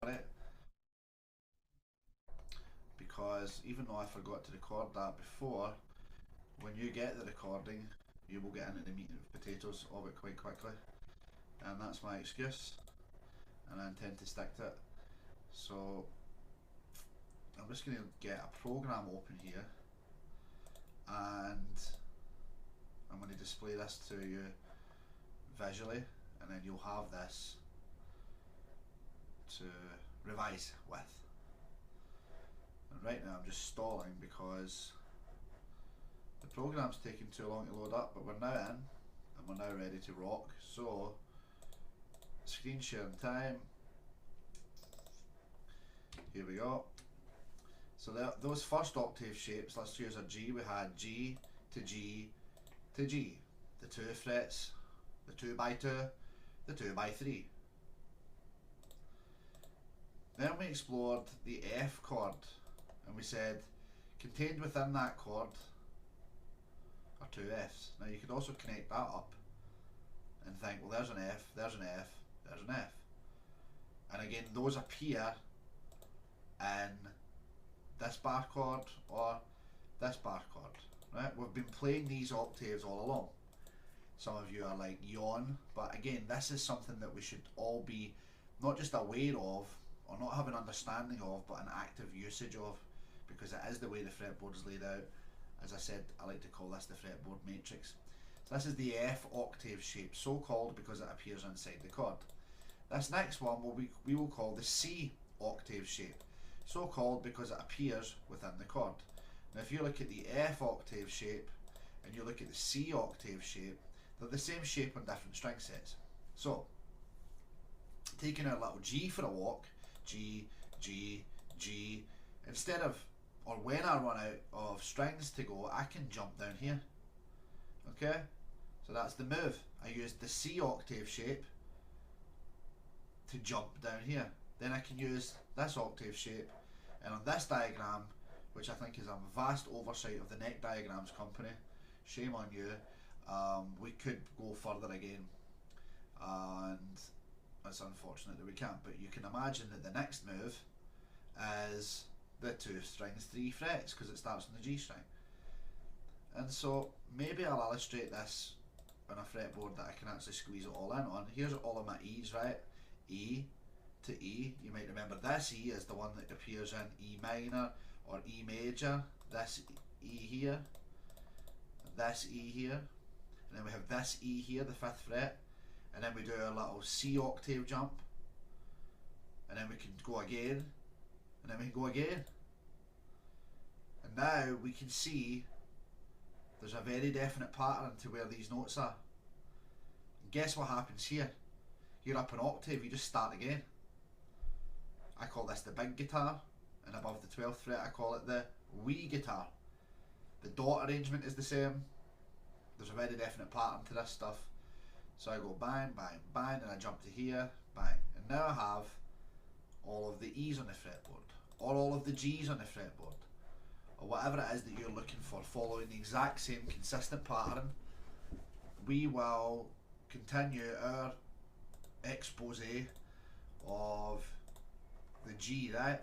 it, because even though I forgot to record that before, when you get the recording, you will get into the meat and potatoes of it quite quickly, and that's my excuse, and I intend to stick to it. So I'm just going to get a program open here, and I'm going to display this to you visually, and then you'll have this to revise with. And right now I'm just stalling because the program's taking too long to load up, but we're now in and we're now ready to rock. So screen sharing time, here we go. So those first octave shapes, let's use a G. We had G to G to G, the 2 frets, the 2 by 2, the 2 by 3. Then we explored the F chord, and we said contained within that chord are 2 Fs. Now you could also connect that up and think, well, there's an F, there's an F, there's an F. And again, those appear in this bar chord or this bar chord. Right? We've been playing these octaves all along. Some of you are like, yawn, but again, this is something that we should all be not just aware of or not have an understanding of, but an active usage of, because it is the way the fretboard is laid out. As I said, I like to call this the fretboard matrix. So this is the F octave shape, so called because it appears inside the chord. This next one we will call the C octave shape, so called because it appears within the chord. Now if you look at the F octave shape and you look at the C octave shape, they're the same shape on different string sets. So taking our little G for a walk, G, G, G, instead of, or when I run out of strings to go, I can jump down here. Okay, so that's the move. I used the C octave shape to jump down here. Then I can use this octave shape, and on this diagram, which I think is a vast oversight of the Neck Diagrams company, shame on you, we could go further again, and it's unfortunate that we can't, but you can imagine that the next move is the 2 strings 3 frets, because it starts on the G string. And so maybe I'll illustrate this on a fretboard that I can actually squeeze it all in on. Here's all of my E's, right? E to E. You might remember this E is the one that appears in E minor or E major. This E here, this E here, and then we have this E here, the 5th fret, and then we do a little C octave jump, and then we can go again, and then we can go again. And now we can see there's a very definite pattern to where these notes are. And guess what happens here? You're up an octave, you just start again. I call this the big guitar, and above the 12th fret I call it the wee guitar. The dot arrangement is the same. There's a very definite pattern to this stuff. So I go bang, bang, bang, and I jump to here, bang. And now I have all of the E's on the fretboard, or all of the G's on the fretboard, or whatever it is that you're looking for, following the exact same consistent pattern. We will continue our expose of the G, right?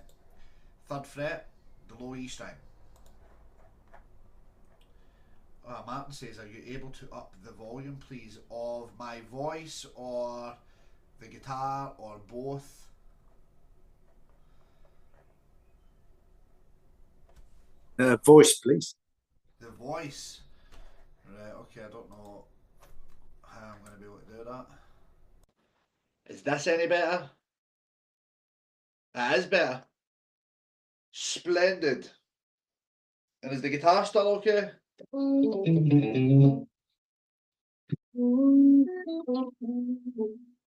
3rd fret, the low E string. Martin says, are you able to up the volume, please, of my voice or the guitar or both? Voice, please. The voice. Right, okay, I don't know how I'm going to be able to do that. Is this any better? That is better. Splendid. And is the guitar still okay?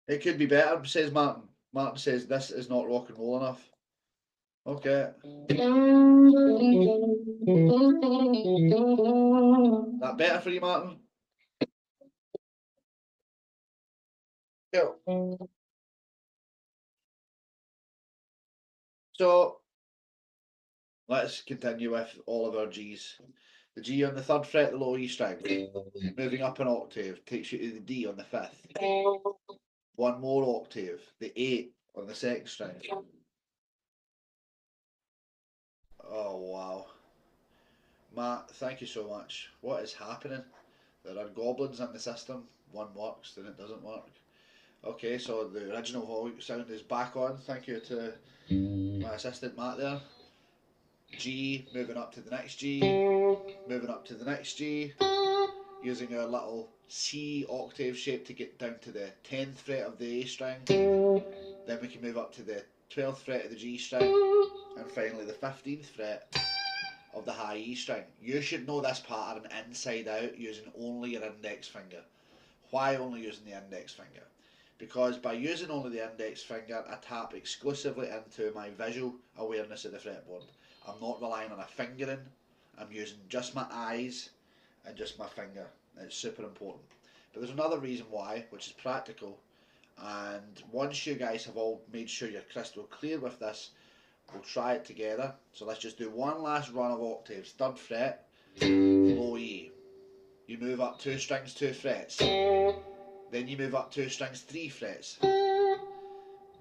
It could be better, says Martin. Martin says this is not rock and roll enough. Okay. That better for you, Martin? Cool. So let's continue with all of our G's. The G on the 3rd fret, the low E string. Moving up an octave takes you to the D on the 5th. One more octave, the 8 on the second string. Oh wow. Matt, thank you so much. What is happening? There are goblins in the system. One works, then it doesn't work. Okay, so the original volume sound is back on. Thank you to my assistant Matt there. G, moving up to the next G, moving up to the next G, using our little C octave shape to get down to the 10th fret of the A string. Then we can move up to the 12th fret of the G string, and finally the 15th fret of the high E string. You should know this pattern inside out using only your index finger. Why only using the index finger? Because by using only the index finger, I tap exclusively into my visual awareness of the fretboard. I'm not relying on a fingering, I'm using just my eyes and just my finger. It's super important. But there's another reason why, which is practical, and once you guys have all made sure you're crystal clear with this, we'll try it together. So let's just do one last run of octaves. 3rd fret, low E. You move up 2 strings, 2 frets. Then you move up 2 strings, 3 frets.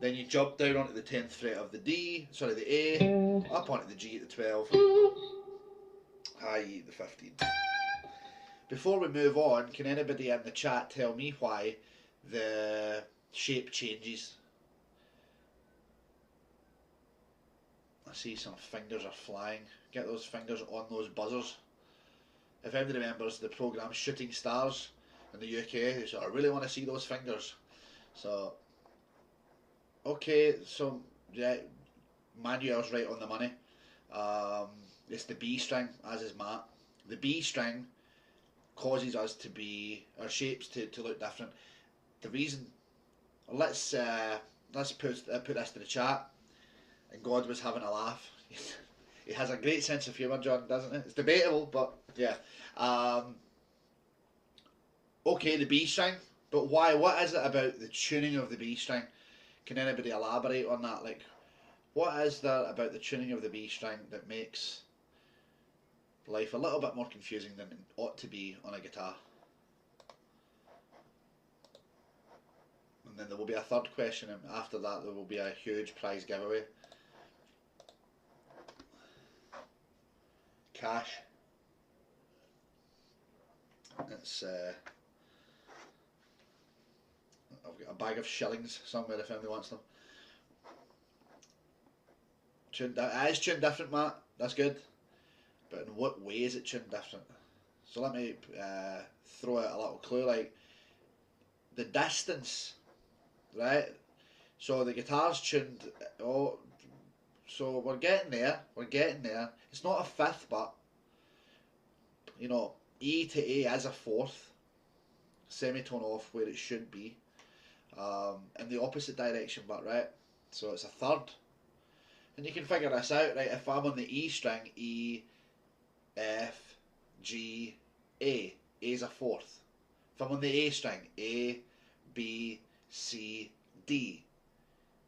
Then you jump down onto the 10th fret of the the A, up onto the G at the 12, high E at the 15. Before we move on, can anybody in the chat tell me why the shape changes? I see some fingers are flying. Get those fingers on those buzzers. If anybody remembers the programme Shooting Stars in the UK, so I really want to see those fingers. So, okay, so yeah, Manuel's right on the money. It's the B string, as is Matt. The B string causes us to be, our shapes to look different. The reason, let's put this to the chat. And God was having a laugh. He has a great sense of humour, John, doesn't he? It's debatable, but yeah. Okay, the B string, but why? What is it about the tuning of the B string? Can anybody elaborate on that? Like, what is there about the tuning of the B string that makes life a little bit more confusing than it ought to be on a guitar? And then there will be a third question, and after that there will be a huge prize giveaway. Cash. It's I've got a bag of shillings somewhere if anybody wants them. It is tuned different, Matt. That's good. But in what way is it tuned different? So let me throw out a little clue. Like the distance, right? So the guitar's tuned. Oh, so we're getting there. We're getting there. It's not a fifth, but you know, E to A is a fourth. Semitone off where it should be. In the opposite direction, but right. So it's a third. And you can figure this out, right? If I'm on the E string, E, F, G, A. A is a fourth. If I'm on the A string, A, B, C, D.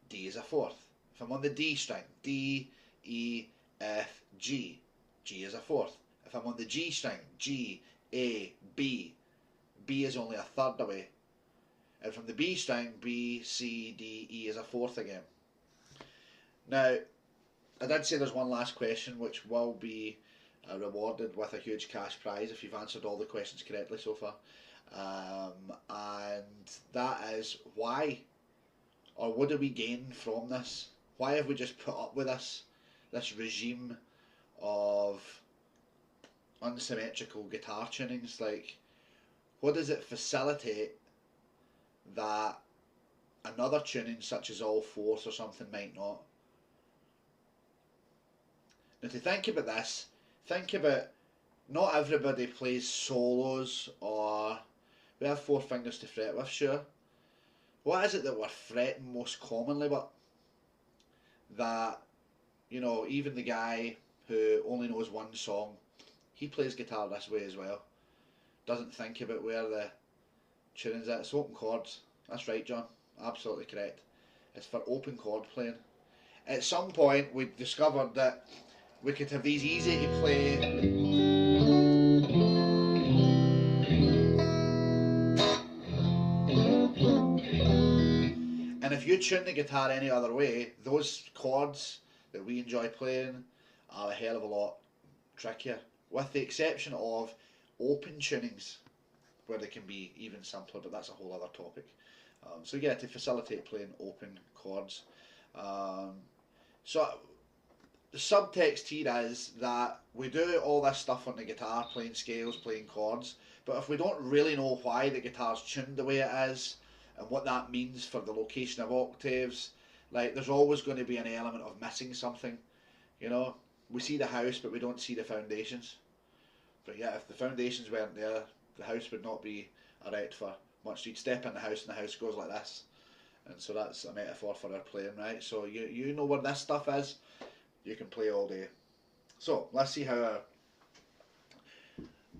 D is a fourth. If I'm on the D string, D, E, F, G. G is a fourth. If I'm on the G string, G, A, B. B is only a third away. And from the B string, B, C, D, E is a fourth again. Now, I did say there's one last question which will be rewarded with a huge cash prize if you've answered all the questions correctly so far. And that is why, or what do we gain from this? Why have we just put up with this regime of unsymmetrical guitar tunings? Like, what does it facilitate that another tuning such as all fourths or something might not? Now to think about this, think about, not everybody plays solos, or we have 4 fingers to fret with, sure. What is it that we're fretting most commonly with? That, you know, even the guy who only knows one song, he plays guitar this way as well. Doesn't think about where the tuning's at. It's open chords. That's right, John. Absolutely correct. It's for open chord playing. At some point we discovered that we could have these easy to play. And if you you tune the guitar any other way, those chords that we enjoy playing are a hell of a lot trickier, with the exception of open tunings where they can be even simpler, but that's a whole other topic. So yeah, to facilitate playing open chords. So the subtext here is that we do all this stuff on the guitar, playing scales, playing chords, but if we don't really know why the guitar's tuned the way it is and what that means for the location of octaves, like there's always going to be an element of missing something. You know, we see the house but we don't see the foundations. But yeah, if the foundations weren't there, the house would not be erect for much. You'd step in the house and the house goes like this. And so that's a metaphor for our playing, right? So you know where this stuff is, you can play all day. So let's see how our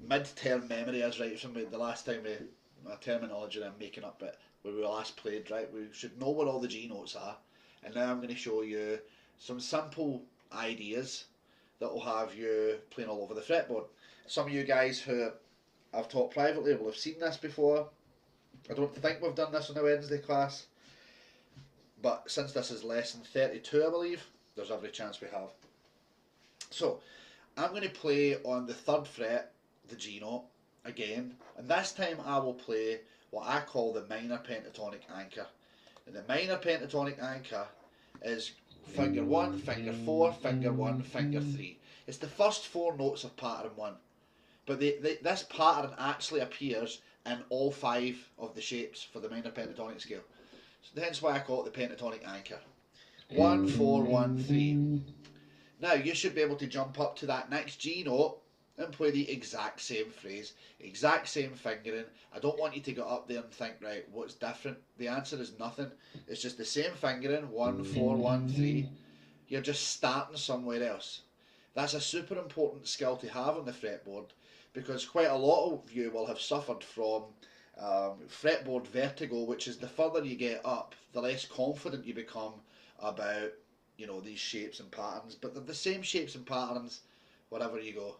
mid-term memory is, right, from the last time my terminology that I'm making up, but where we last played, right? We should know where all the G notes are, and now I'm going to show you some simple ideas that will have you playing all over the fretboard. Some of you guys who I've taught privately will have seen this before. I don't think we've done this on the Wednesday class, but since this is lesson 32, I believe, there's every chance we have. So I'm going to play on the 3rd fret, the G note, again, and this time I will play what I call the minor pentatonic anchor. And the minor pentatonic anchor is finger 1, finger 4, finger 1, finger 3. It's the first 4 notes of pattern 1. But this pattern actually appears in all 5 of the shapes for the minor pentatonic scale. So hence why I call it the pentatonic anchor. 1, 4, 1, 3. Now you should be able to jump up to that next G note and play the exact same phrase, exact same fingering. I don't want you to get up there and think, right, what's different? The answer is nothing. It's just the same fingering, 1, 4, 1, 3. You're just starting somewhere else. That's a super important skill to have on the fretboard, because quite a lot of you will have suffered from fretboard vertigo, which is the further you get up, the less confident you become about, you know, these shapes and patterns. But they're the same shapes and patterns wherever you go.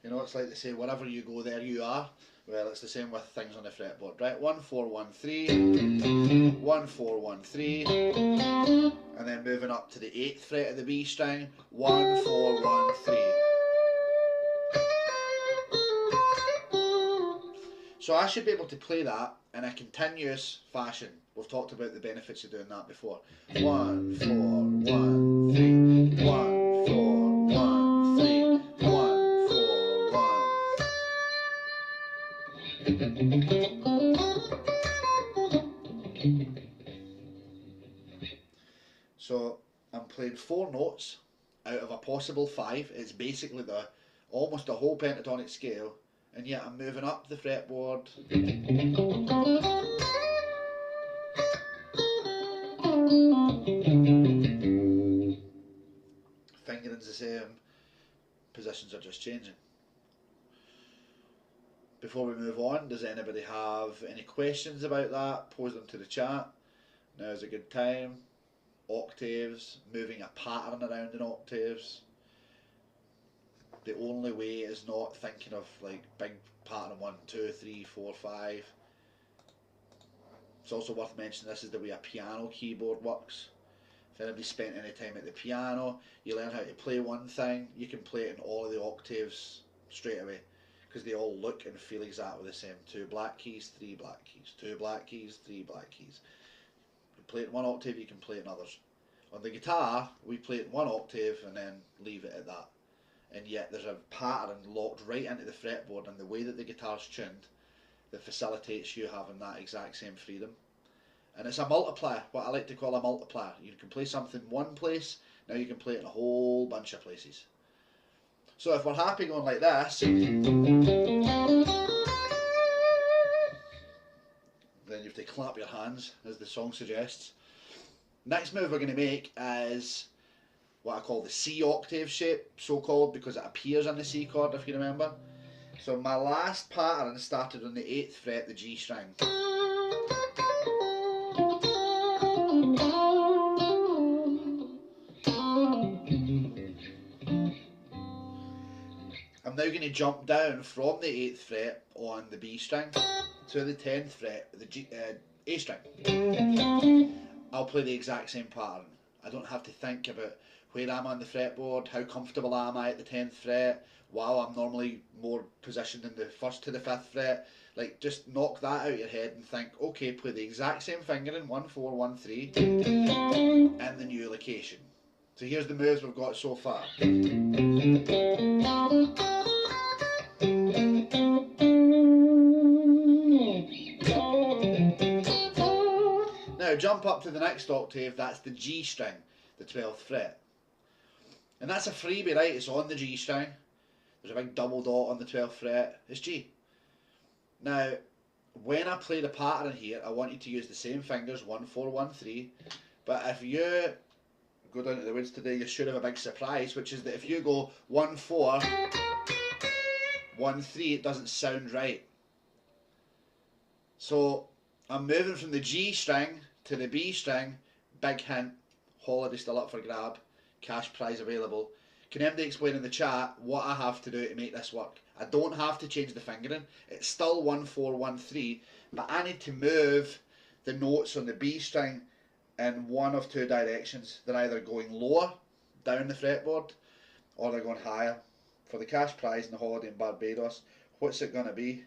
You know, it's like they say, wherever you go, there you are. Well, it's the same with things on the fretboard, right? 1, 4, 1, 3, 1, 4, 1, 3, and then moving up to the 8th fret of the B string, 1, 4, 1, 3. So I should be able to play that in a continuous fashion. We've talked about the benefits of doing that before. 1, 4, 1, 3, 1, 4, 1, 3, 1, 4, 1. So I'm playing 4 notes out of a possible 5. It's basically almost the whole pentatonic scale, and yet I'm moving up the fretboard. Fingering's the same, positions are just changing. Before we move on, does anybody have any questions about that? Pose them to the chat. Now's a good time. Octaves, moving a pattern around in octaves. The only way is not thinking of like big pattern 1, 2, 3, 4, 5. It's also worth mentioning this is the way a piano keyboard works. If anybody spent any time at the piano, you learn how to play one thing, you can play it in all of the octaves straight away, because they all look and feel exactly the same. 2 black keys, 3 black keys, 2 black keys, 3 black keys. You play it in 1 octave, you can play it in others. On the guitar, we play it in 1 octave and then leave it at that. And yet there's a pattern locked right into the fretboard and the way that the guitar's tuned that facilitates you having that exact same freedom. And it's a multiplier, what I like to call a multiplier. You can play something one place, now you can play it in a whole bunch of places. So if we're happy going like this, then you have to clap your hands, as the song suggests. Next move we're going to make is what I call the C octave shape, so called because it appears on the C chord, if you remember. So my last pattern started on the 8th fret, the G string. I'm now going to jump down from the 8th fret on the B string to the 10th fret, the A string. I'll play the exact same pattern. I don't have to think about where I'm on the fretboard, how comfortable am I at the 10th fret, while I'm normally more positioned in the 1st to the 5th fret. Like, just knock that out of your head and think, okay, play the exact same fingering, 1, 4, 1, 3, and the new location. So here's the moves we've got so far. Now jump up to the next octave, that's the G string, the 12th fret. And that's a freebie, right? It's on the G string. There's a big double dot on the 12th fret. It's G. Now, when I play the pattern here, I want you to use the same fingers, 1, 4, 1, 3. But if you go down to the woods today, you should have a big surprise, which is that if you go 1, 4, 1, 3, it doesn't sound right. So I'm moving from the G string to the B string. Big hint, holiday still up for grab, cash prize available. Can anybody explain in the chat what I have to do to make this work? I don't have to change the fingering. It's still 1, 4, 1, 3, but I need to move the notes on the B string in one of two directions. They're either going lower down the fretboard or they're going higher. For the cash prize in the holiday in Barbados, what's it going to be?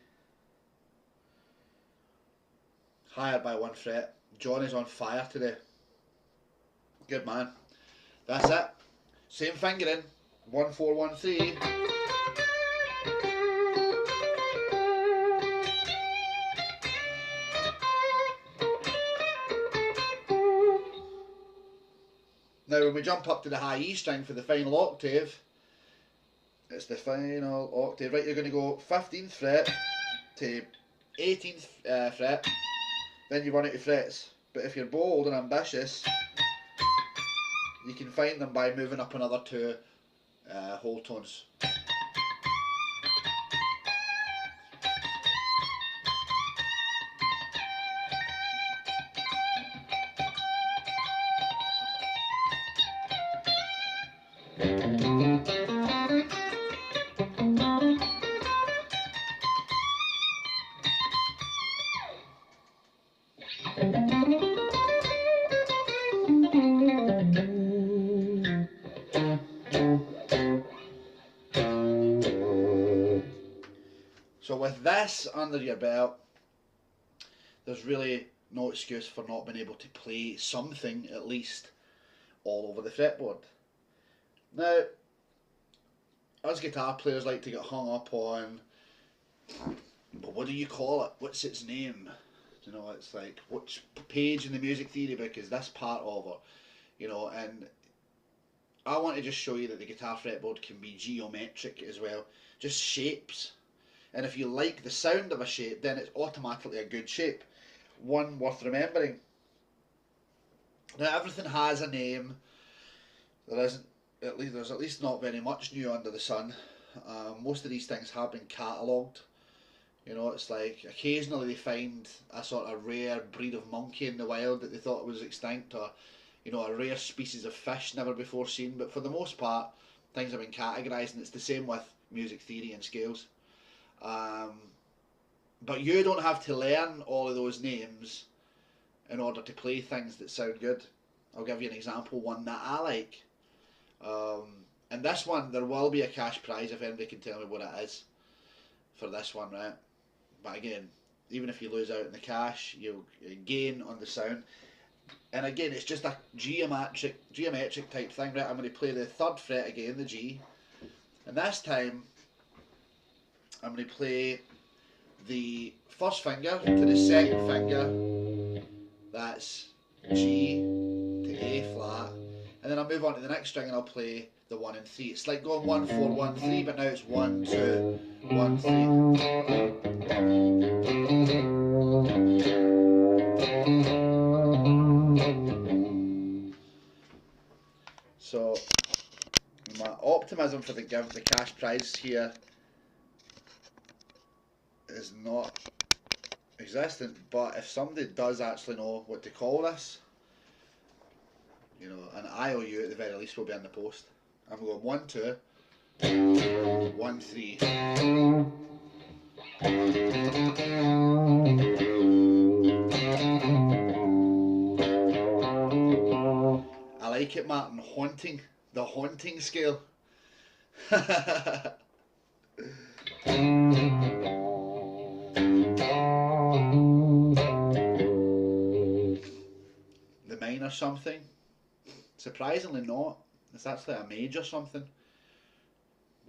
Higher by 1 fret. Johnny's on fire today. Good man. That's it. Same fingering. 1, 4, 1, 3. Now when we jump up to the high E string for the final octave, it's the final octave, right? You're going to go 15th fret to 18th fret, then you run out of frets. But if you're bold and ambitious, you can find them by moving up another 2 whole tones. So with this under your belt, there's really no excuse for not being able to play something at least all over the fretboard. Now, us guitar players like to get hung up on, but what do you call it? What's its name? You know, it's like, which page in the music theory book is this part of it? You know, and I want to just show you that the guitar fretboard can be geometric as well, just shapes. And if you like the sound of a shape, then it's automatically a good shape. One worth remembering. Now everything has a name. There's at least not very much new under the sun. Most of these things have been catalogued. You know, it's like occasionally they find a sort of rare breed of monkey in the wild that they thought was extinct, or you know, a rare species of fish never before seen. But for the most part, things have been categorised, and it's the same with music theory and scales. But you don't have to learn all of those names in order to play things that sound good. I'll give you an example, one that I like. And this one, there will be a cash prize if anybody can tell me what it is for this one, right? But again, even if you lose out in the cash, you'll gain on the sound. And again, it's just a geometric type thing, right? I'm going to play the 3rd fret again, the G. And this time, I'm going to play the 1st finger to the 2nd finger. That's G to A flat. And then I'll move on to the next string and I'll play the 1 and 3. It's like going 1, 4, 1, 3, but now it's 1, 2, 1, 3. So my optimism for the cash prize here is not existent, but if somebody does actually know what to call this, you know, an IOU at the very least will be in the post. I'm going 1, 2, 1, 3. like it, Martin. Haunting. The haunting scale. The minor something. Surprisingly not. It's actually a major something.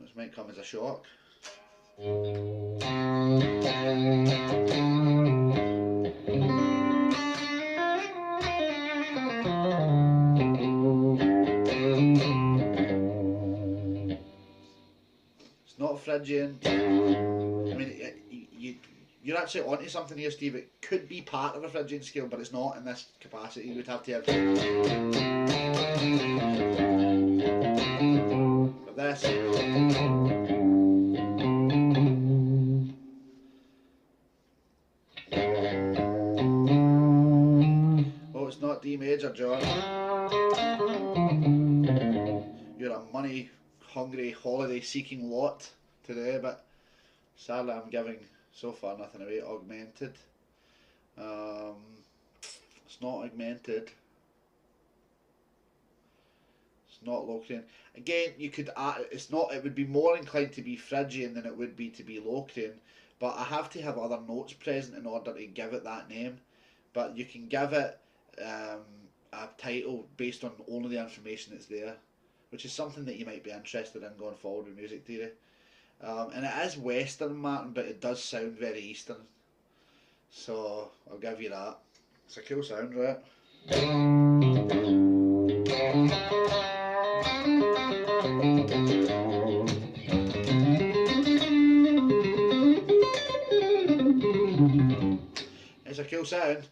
This might come as a shock. It's not Phrygian. I mean, you're actually onto something here, Steve. It could be part of a Phrygian scale, but it's not in this capacity. You would have to have. But this. Oh, it's not D major, John. You're a money-hungry, holiday-seeking lot today, but sadly I'm giving so far nothing away. Augmented. It's not augmented. It's not Locrian. Again, you could add, it's not. It would be more inclined to be Phrygian than it would be to be Locrian. But I have to have other notes present in order to give it that name. But you can give it a title based on only the information that's there, which is something that you might be interested in going forward with music theory. And it is Western, Martin, but it does sound very Eastern. So I'll give you that. It's a cool sound, right? It's a cool sound.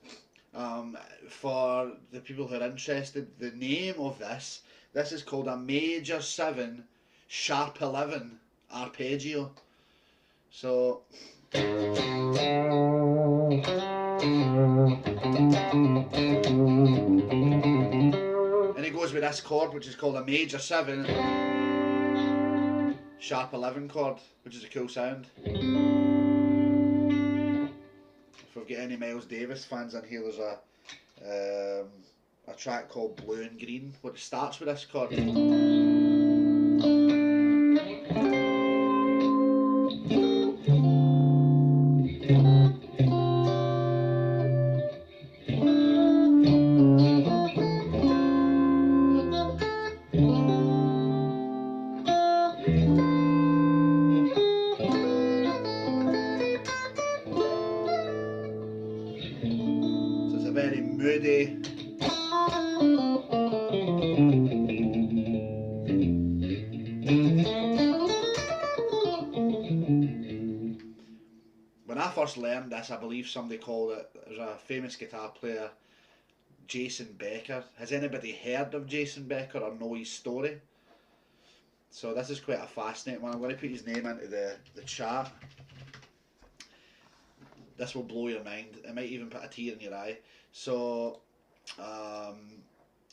For the people who are interested, the name of this is called a Major 7 Sharp 11 Arpeggio. So and it goes with this chord, which is called a Major 7 Sharp 11 chord, which is a cool sound. If we've got any Miles Davis fans in here, there's a track called Blue and Green, which starts with this chord. So it's a very moody. When I first learned this, I believe somebody called it, there's a famous guitar player, Jason Becker. Has anybody heard of Jason Becker or know his story? So this is quite a fascinating one. I'm going to put his name into the chat. This will blow your mind. It might even put a tear in your eye. So,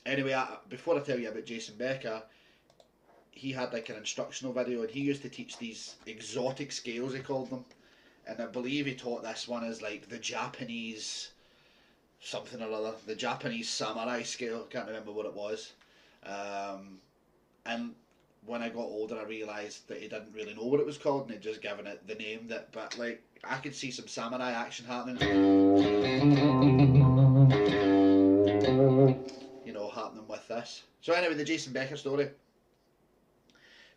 anyway, before I tell you about Jason Becker, he had like an instructional video, and he used to teach these exotic scales, he called them. And I believe he taught this one as like the Japanese something or other, the Japanese samurai scale. Can't remember what it was. And when I got older, I realised that he didn't really know what it was called, and he'd just given it the name that. But like, I could see some samurai action happening. You know, happening with this. So anyway, the Jason Becker story.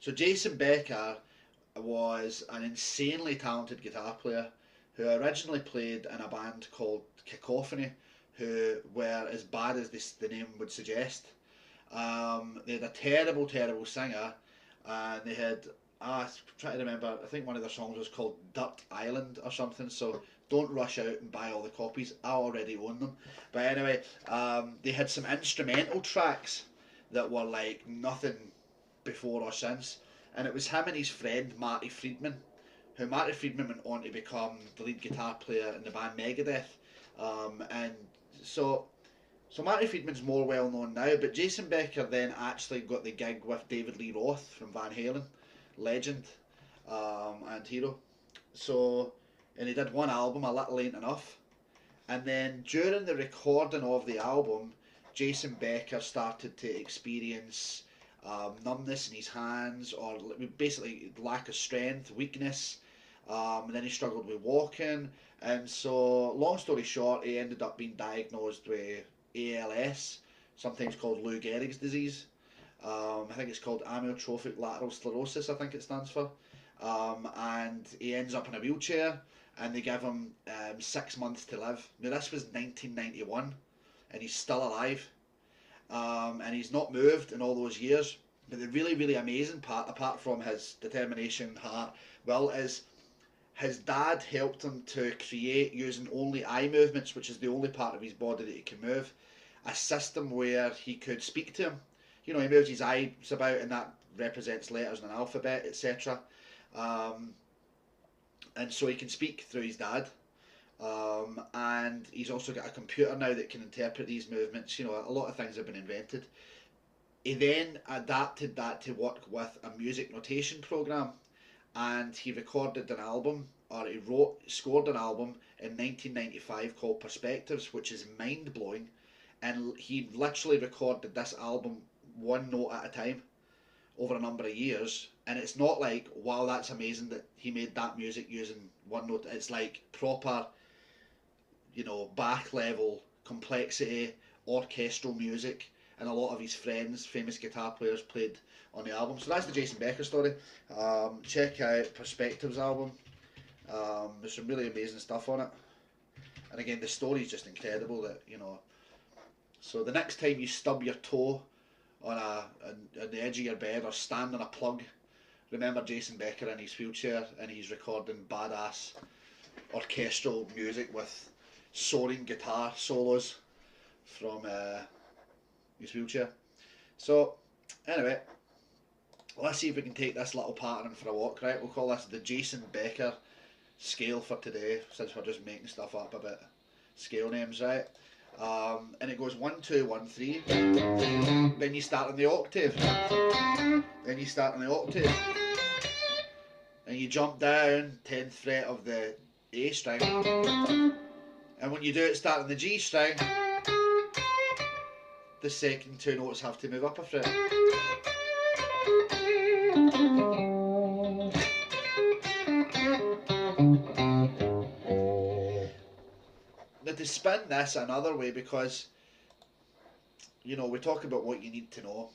So Jason Becker was an insanely talented guitar player who originally played in a band called Cacophony, who were as bad as the name would suggest. They had a terrible singer, and they had, I'm trying to remember, I think one of their songs was called Dirt Island or something, so don't rush out and buy all the copies, I already own them. But anyway, they had some instrumental tracks that were like nothing before or since, and it was him and his friend Marty Friedman, who Marty Friedman went on to become the lead guitar player in the band Megadeth. And so Marty Friedman's more well known now, but Jason Becker then actually got the gig with David Lee Roth from Van Halen, legend and hero. So, and he did one album, A Little Ain't Enough, and then during the recording of the album, Jason Becker started to experience numbness in his hands, or basically lack of strength, weakness, and then he struggled with walking. And so, long story short, he ended up being diagnosed with ALS, sometimes called Lou Gehrig's disease. I think it's called amyotrophic lateral sclerosis, I think it stands for. And he ends up in a wheelchair, and they give him 6 months to live. Now, this was 1991, and he's still alive. And he's not moved in all those years. But the really, really amazing part, apart from his determination, heart, well, is his dad helped him to create, using only eye movements, which is the only part of his body that he can move, a system where he could speak to him. You know, he moves his eyes about, and that represents letters in an alphabet, etc. And so he can speak through his dad. And he's also got a computer now that can interpret these movements. You know, a lot of things have been invented. He then adapted that to work with a music notation program, and he recorded an album, or he scored an album in 1995 called Perspectives, which is mind blowing. And he literally recorded this album one note at a time over a number of years. And it's not like, wow, that's amazing that he made that music using one note. It's like proper, you know, Bach level complexity, orchestral music, and a lot of his friends, famous guitar players, played on the album. So that's the Jason Becker story. Check out Perspectives album. There's some really amazing stuff on it. And again, the story's just incredible. That, you know. So the next time you stub your toe on the edge of your bed, or stand on a plug, remember Jason Becker in his wheelchair, and he's recording badass orchestral music with soaring guitar solos from his wheelchair. So anyway, let's see if we can take this little pattern for a walk, right? We'll call this the Jason Becker scale for today, since we're just making stuff up about scale names, right? And it goes 1, 2, 1, 3. Then you start on the octave. Then you start on the octave. And you jump down 10th fret of the A string. And when you do it start on the G string, the second two notes have to move up a fret. Now, to spin this another way, because, you know, we talk about what you need to know,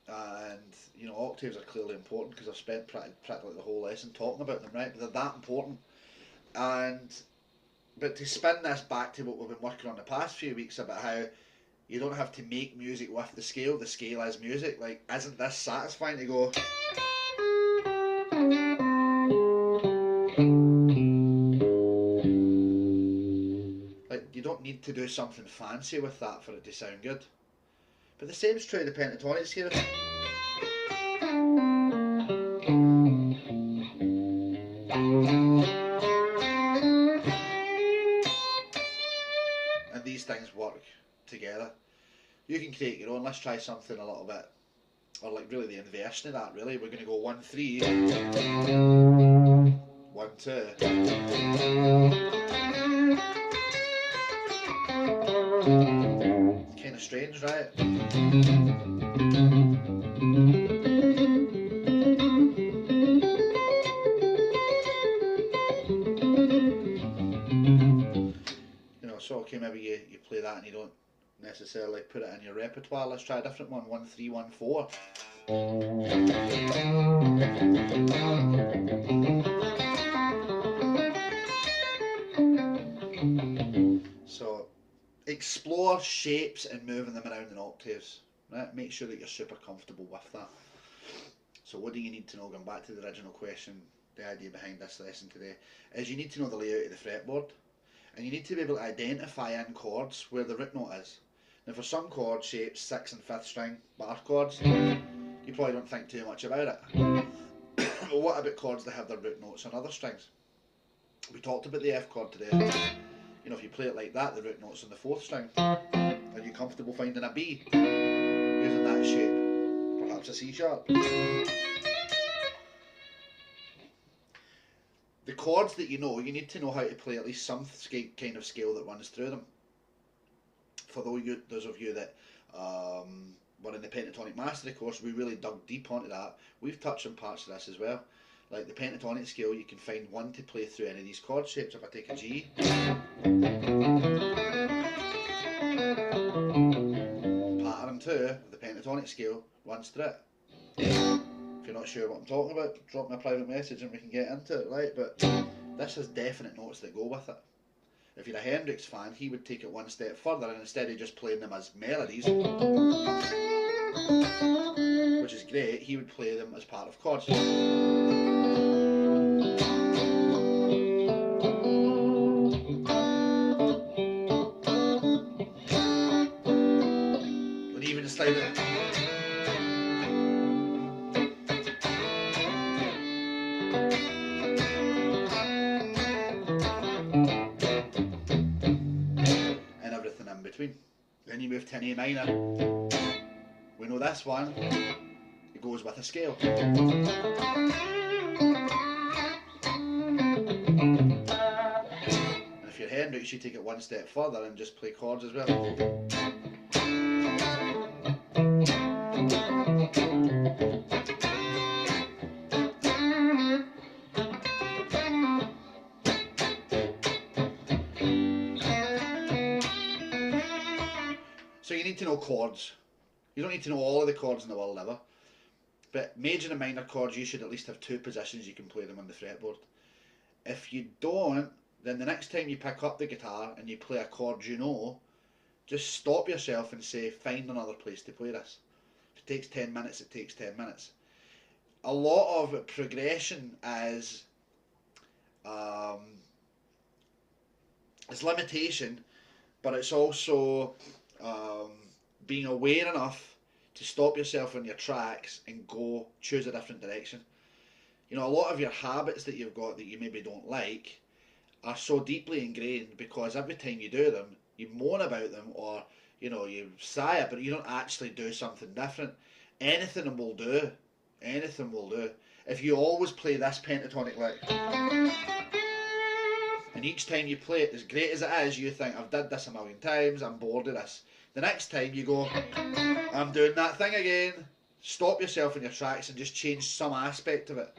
and, you know, octaves are clearly important because I've spent practically the whole lesson talking about them, right? But they're that important. But to spin this back to what we've been working on the past few weeks about how you don't have to make music with the scale is music. Like, isn't this satisfying to go? Like, you don't need to do something fancy with that for it to sound good. But the same's true of the pentatonic scale. And these things work together. You can create your own. Let's try something a little bit, or like really the inversion of that, really. We're going to go 1, 3, 1, 2. Kind of strange, right? You know, so okay, maybe you play that and you don't necessarily put it in your repertoire. Let's try a different one. 1, 3, 1, 4. So explore shapes and moving them around in octaves, right? Make sure that you're super comfortable with that. So what do you need to know? Going back to the original question, the idea behind this lesson today is you need to know the layout of the fretboard, and you need to be able to identify in chords where the root note is. Now, for some chord shapes, 6th and 5th string bar chords, you probably don't think too much about it. But what about chords that have their root notes on other strings? We talked about the F chord today. You know, if you play it like that, the root note's on the 4th string. Are you comfortable finding a B using that shape? Perhaps a C sharp. The chords that you know, you need to know how to play at least some kind of scale that runs through them. For those of you that But in the pentatonic mastery course, we really dug deep onto that. We've touched on parts of this as well. Like the pentatonic scale, you can find one to play through any of these chord shapes. If I take a G, pattern 2 of the pentatonic scale runs through it. If you're not sure what I'm talking about, drop me a private message and we can get into it, right? But this has definite notes that go with it. If you're a Hendrix fan, he would take it one step further, and instead of just playing them as melodies, which is great, he would play them as part of chords. And even slightly. Between. Then you move to an A minor. We know this one, it goes with a scale. And if you're Hendrix, you take it one step further and just play chords as well. So you need to know chords. You don't need to know all of the chords in the world ever. But major and minor chords, you should at least have 2 positions you can play them on the fretboard. If you don't, then the next time you pick up the guitar and you play a chord you know, just stop yourself and say, find another place to play this. If it takes 10 minutes, it takes 10 minutes. A lot of progression is limitation, but it's also being aware enough to stop yourself in your tracks and go choose a different direction. You know, a lot of your habits that you've got that you maybe don't like are so deeply ingrained because every time you do them, you moan about them, or you know, you sigh it, but you don't actually do something different. Anything will do. Anything will do. If you always play this pentatonic lick, and each time you play it, as great as it is, you think, I've did this a million times, I'm bored of this. The next time you go, I'm doing that thing again. Stop yourself in your tracks and just change some aspect of it.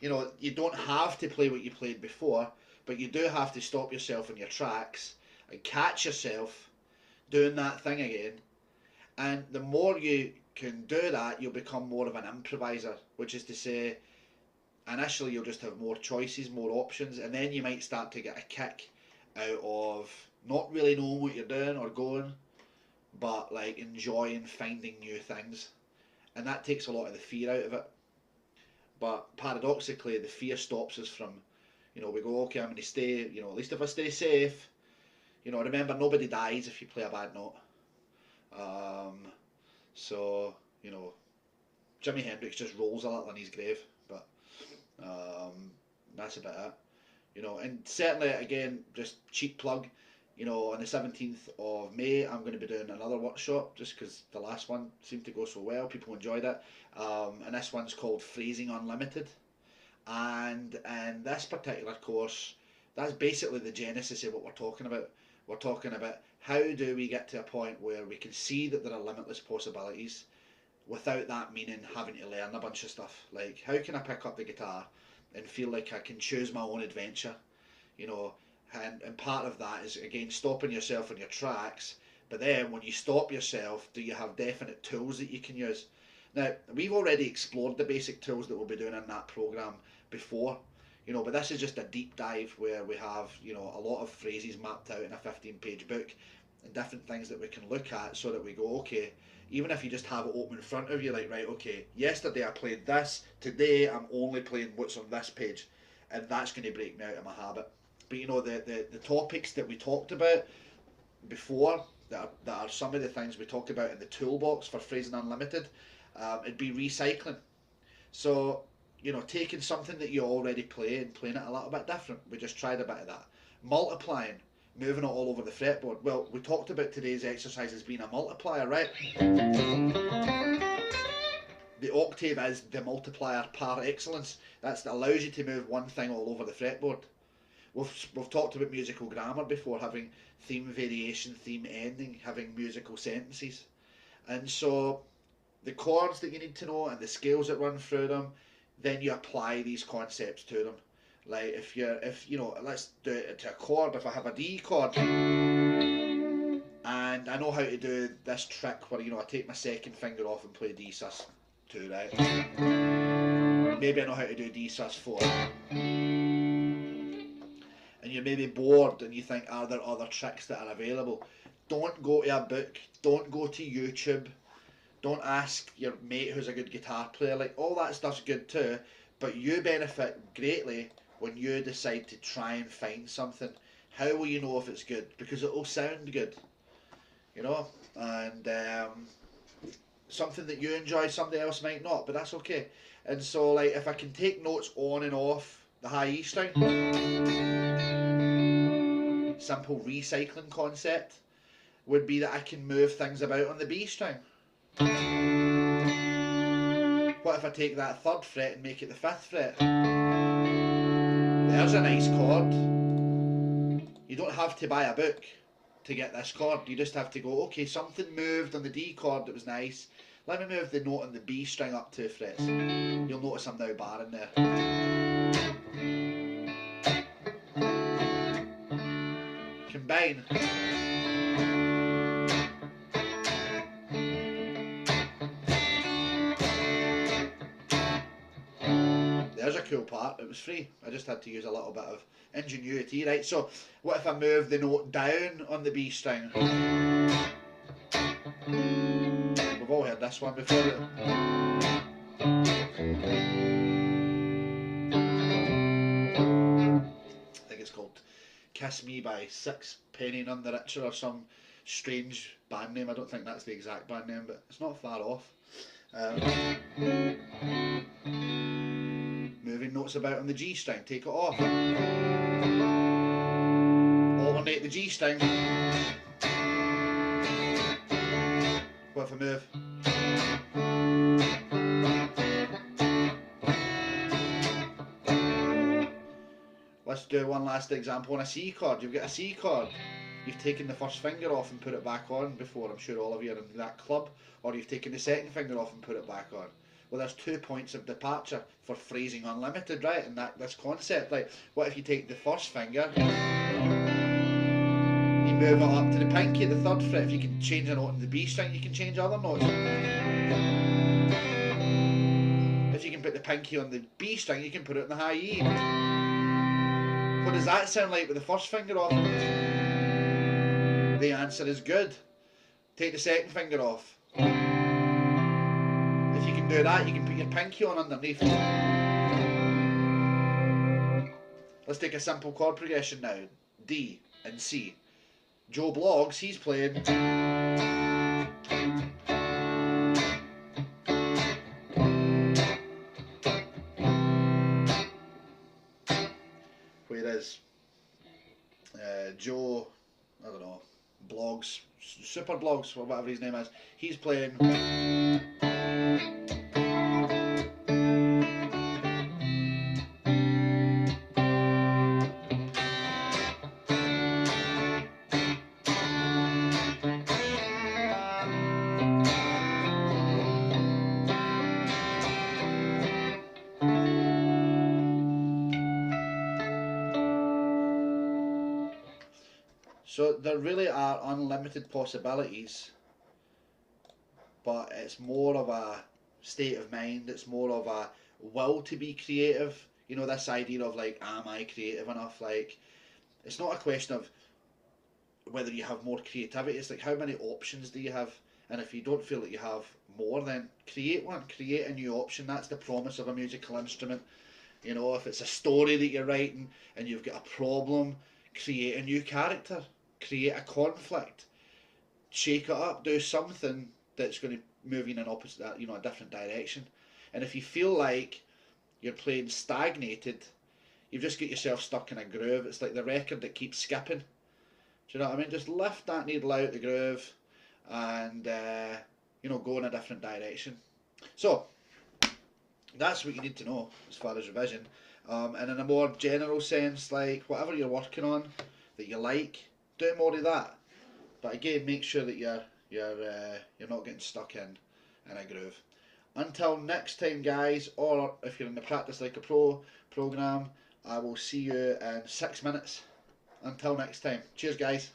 You know, you don't have to play what you played before, but you do have to stop yourself in your tracks and catch yourself doing that thing again. And the more you can do that, you'll become more of an improviser, which is to say, initially you'll just have more choices, more options, and then you might start to get a kick out of not really knowing what you're doing or going, but like enjoying finding new things. And that takes a lot of the fear out of it. But paradoxically, the fear stops us from, you know, we go, okay, I'm going to stay, you know, at least if I stay safe, you know, remember, nobody dies if you play a bad note. So, you know, Jimi Hendrix just rolls a little in his grave, but that's about it. You know, and certainly, again, just cheap plug, you know, on the 17th of May, I'm going to be doing another workshop, just because the last one seemed to go so well, people enjoyed it, and this one's called Phrasing Unlimited, and in this particular course, that's basically the genesis of what we're talking about. We're talking about how do we get to a point where we can see that there are limitless possibilities without that meaning having to learn a bunch of stuff. Like, how can I pick up the guitar and feel like I can choose my own adventure, you know? And part of that is, again, stopping yourself in your tracks, but then when you stop yourself, do you have definite tools that you can use? Now, we've already explored the basic tools that we'll be doing in that program before, you know, but this is just a deep dive where we have, you know, a lot of phrases mapped out in a 15-page book and different things that we can look at, so that we go, okay, even if you just have it open in front of you, like, right, okay, yesterday I played this, today I'm only playing what's on this page, and that's going to break me out of my habit. But you know, the topics that we talked about before, that are some of the things we talk about in the toolbox for Phrasing Unlimited, it'd be recycling. So, you know, taking something that you already play and playing it a little bit different. We just tried a bit of that. Multiplying, moving it all over the fretboard. Well, we talked about today's exercise as being a multiplier, right? The octave is the multiplier par excellence. That allows you to move one thing all over the fretboard. we've talked about musical grammar before, having theme variation, theme ending, having musical sentences, and so the chords that you need to know and the scales that run through them, then you apply these concepts to them. Like if you know, let's do it to a chord. If I have a D chord, and I know how to do this trick where, you know, I take my second finger off and play D sus2, right? Maybe I know how to do D sus4. And you're maybe bored and you think, are there other tricks that are available? Don't go to a book. Don't go to YouTube. Don't ask your mate who's a good guitar player. Like, all that stuff's good too, but you benefit greatly when you decide to try and find something. How will you know if it's good? Because it will sound good, you know. And something that you enjoy, somebody else might not, but that's okay. And so, like, if I can take notes on and off the high E string, simple recycling concept would be that I can move things about on the B string. What if I take that 3rd fret and make it the 5th fret? There's a nice chord. You don't have to buy a book to get this chord. You just have to go, okay, something moved on the D chord that was nice. Let me move the note on the B string up 2 frets. You'll notice I'm now barring there. Combine. There's a cool part. It was free. I just had to use a little bit of ingenuity, right? So, what if I move the note down on the B string? We've all heard this one before. I think it's called Kiss Me by Sixpenny None the Richer or some strange band name. I don't think that's the exact band name, but it's not far off. Moving notes about on the G string, take it off. Alternate the G string. What if I move? Let's do one last example on a C chord. You've got a C chord. You've taken the 1st finger off and put it back on before. I'm sure all of you are in that club. Or you've taken the 2nd finger off and put it back on. Well, there's 2 points of departure for phrasing unlimited, right? And this concept, like, what if you take the 1st finger, you move it up to the pinky, the 3rd fret. If you can change a note in the B string, you can change other notes. If you can put the pinky on the B string, you can put it in the high E. What does that sound like with the 1st finger off? The answer is good. Take the 2nd finger off. If you can do that, you can put your pinky on underneath. Let's take a simple chord progression now. D and C. Joe Bloggs, he's playing. Whereas Joe, I don't know, Bloggs, Super Bloggs, or whatever his name is, he's playing. So there really are unlimited possibilities, but it's more of a state of mind, it's more of a will to be creative. You know, this idea of like, am I creative enough? Like, it's not a question of whether you have more creativity, it's like how many options do you have? And if you don't feel that you have more, then create one, create a new option. That's the promise of a musical instrument. You know, if it's a story that you're writing and you've got a problem, create a new character. Create a conflict, shake it up, do something that's going to move you in an opposite, you know, a different direction. And if you feel like you're playing stagnated, you've just got yourself stuck in a groove. It's like the record that keeps skipping. Do you know what I mean? Just lift that needle out the groove and, you know, go in a different direction. So, that's what you need to know as far as revision. And in a more general sense, like whatever you're working on that you like, do more of that. But again, make sure that you're not getting stuck in a groove. Until next time, guys, or if you're in the Practice Like a Pro program, I will see you in 6 minutes. Until next time, cheers, guys.